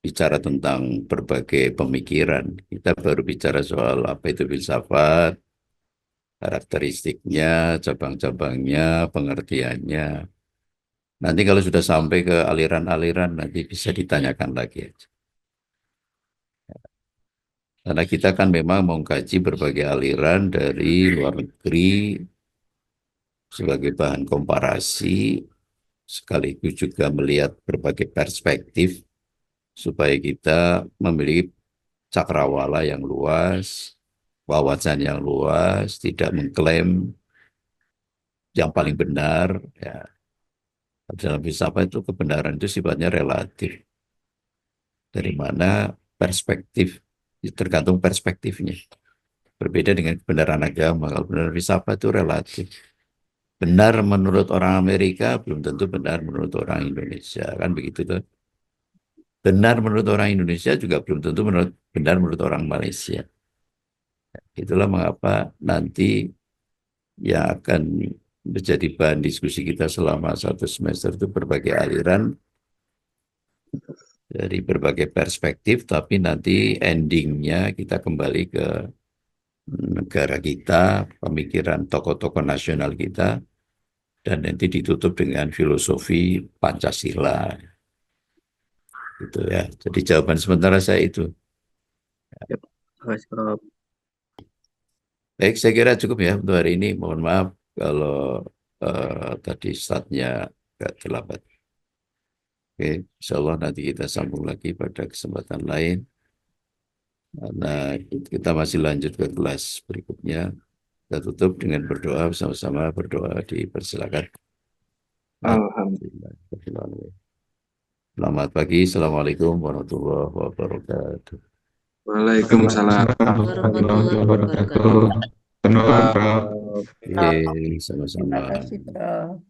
bicara tentang berbagai pemikiran. Kita baru bicara soal apa itu filsafat, karakteristiknya, cabang-cabangnya, pengertiannya. Nanti kalau sudah sampai ke aliran-aliran nanti bisa ditanyakan lagi aja. Karena kita kan memang mengkaji berbagai aliran dari luar negeri sebagai bahan komparasi, sekaligus juga melihat berbagai perspektif supaya kita memiliki cakrawala yang luas, wawasan yang luas, tidak mengklaim yang paling benar. Ya. Dalam filsafat itu kebenaran itu sifatnya relatif. Dari mana perspektif, tergantung perspektifnya. Berbeda dengan kebenaran agama. Kalau kebenaran filsafat itu relatif. Benar menurut orang Amerika belum tentu benar menurut orang Indonesia. Kan begitu tuh. Benar menurut orang Indonesia juga belum tentu benar menurut orang Malaysia. Itulah mengapa nanti yang akan menjadi bahan diskusi kita selama satu semester itu berbagai aliran dari berbagai perspektif, tapi nanti endingnya kita kembali ke negara kita, pemikiran tokoh-tokoh nasional kita, dan nanti ditutup dengan filosofi Pancasila. Gitu ya. Jadi jawaban sementara saya itu.
Yap. Mas Prof.
Baik, saya kira cukup ya untuk hari ini. Mohon maaf kalau tadi startnya agak terlambat. Oke, insya Allah nanti kita sambung lagi pada kesempatan lain. Nah, kita masih lanjut ke kelas berikutnya. Kita tutup dengan berdoa, bersama-sama berdoa, dipersilakan.
Alhamdulillah.
Selamat pagi, Assalamualaikum warahmatullahi wabarakatuh.
Waalaikumsalam.
Warahmatullahi wabarakatuh.
Prof.
Oke, sama-sama.
Terima kasih, Prof.